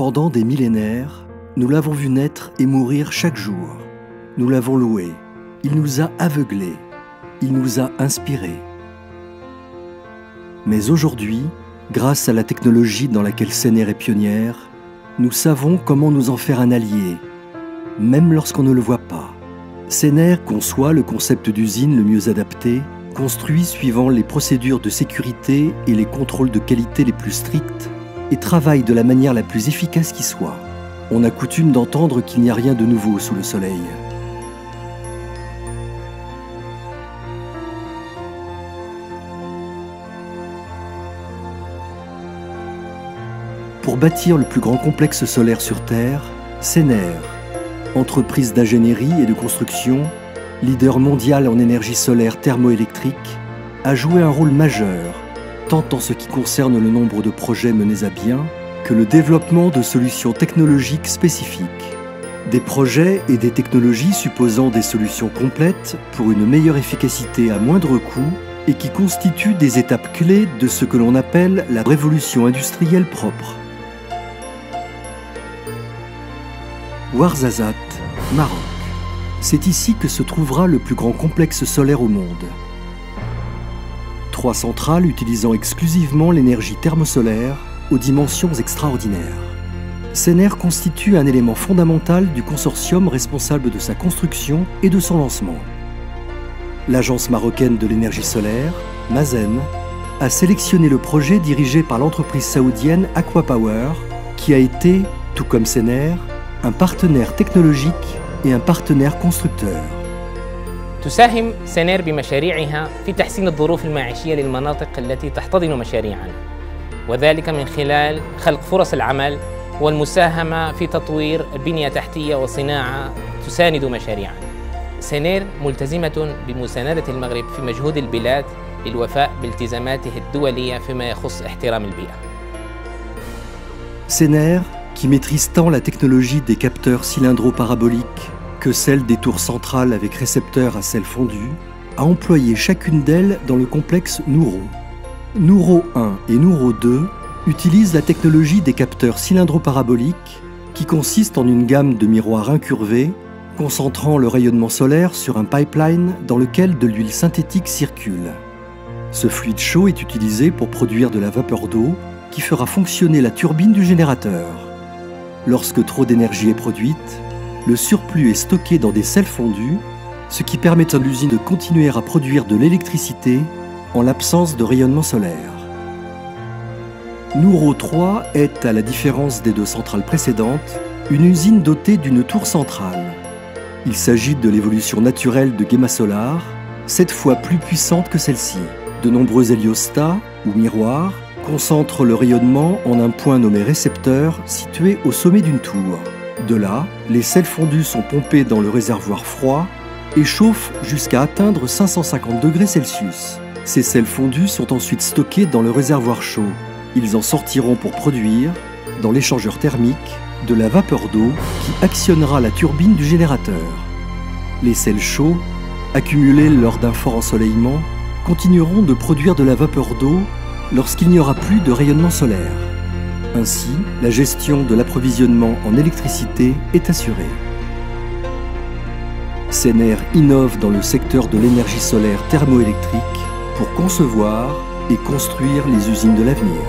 Pendant des millénaires, nous l'avons vu naître et mourir chaque jour. Nous l'avons loué. Il nous a aveuglés. Il nous a inspirés. Mais aujourd'hui, grâce à la technologie dans laquelle Sener est pionnière, nous savons comment nous en faire un allié, même lorsqu'on ne le voit pas. Sener conçoit le concept d'usine le mieux adapté, construit suivant les procédures de sécurité et les contrôles de qualité les plus stricts, et travaille de la manière la plus efficace qui soit. On a coutume d'entendre qu'il n'y a rien de nouveau sous le soleil. Pour bâtir le plus grand complexe solaire sur Terre, Sener, entreprise d'ingénierie et de construction, leader mondial en énergie solaire thermoélectrique, a joué un rôle majeur, tant en ce qui concerne le nombre de projets menés à bien, que le développement de solutions technologiques spécifiques. Des projets et des technologies supposant des solutions complètes pour une meilleure efficacité à moindre coût et qui constituent des étapes clés de ce que l'on appelle la révolution industrielle propre. Ouarzazate, Maroc. C'est ici que se trouvera le plus grand complexe solaire au monde. 3 centrales utilisant exclusivement l'énergie thermosolaire aux dimensions extraordinaires. Sener constitue un élément fondamental du consortium responsable de sa construction et de son lancement. L'agence marocaine de l'énergie solaire, Mazen, a sélectionné le projet dirigé par l'entreprise saoudienne Aqua Power, qui a été, tout comme Sener, un partenaire technologique et un partenaire constructeur. تساهم سينير بمشاريعها في تحسين الظروف المعيشية للمناطق التي تحتضن مشاريعنا، وذلك من خلال خلق فرص العمل والمساهمة في تطوير البنية التحتية وصناعة تساند مشاريعنا. سينير ملتزمة بمساندة المغرب في مجهود البلاد للوفاء بالتزاماته الدولية فيما يخص احترام البيئة. Sener, qui maîtrise tant la technologie des capteurs cylindro-paraboliques que celle des tours centrales avec récepteurs à sel fondu, a employé chacune d'elles dans le complexe Nouro. Nouro 1 et Nouro 2 utilisent la technologie des capteurs cylindro-paraboliques qui consiste en une gamme de miroirs incurvés concentrant le rayonnement solaire sur un pipeline dans lequel de l'huile synthétique circule. Ce fluide chaud est utilisé pour produire de la vapeur d'eau qui fera fonctionner la turbine du générateur. Lorsque trop d'énergie est produite, le surplus est stocké dans des sels fondus, ce qui permet à l'usine de continuer à produire de l'électricité en l'absence de rayonnement solaire. Nouro 3 est, à la différence des 2 centrales précédentes, une usine dotée d'une tour centrale. Il s'agit de l'évolution naturelle de Gema Solar, 7 fois plus puissante que celle-ci. De nombreux héliostats, ou miroirs, concentrent le rayonnement en un point nommé récepteur situé au sommet d'une tour. De là, les sels fondus sont pompés dans le réservoir froid et chauffent jusqu'à atteindre 550 degrés Celsius. Ces sels fondus sont ensuite stockés dans le réservoir chaud. Ils en sortiront pour produire, dans l'échangeur thermique, de la vapeur d'eau qui actionnera la turbine du générateur. Les sels chauds, accumulés lors d'un fort ensoleillement, continueront de produire de la vapeur d'eau lorsqu'il n'y aura plus de rayonnement solaire. Ainsi, la gestion de l'approvisionnement en électricité est assurée. Sener innove dans le secteur de l'énergie solaire thermoélectrique pour concevoir et construire les usines de l'avenir.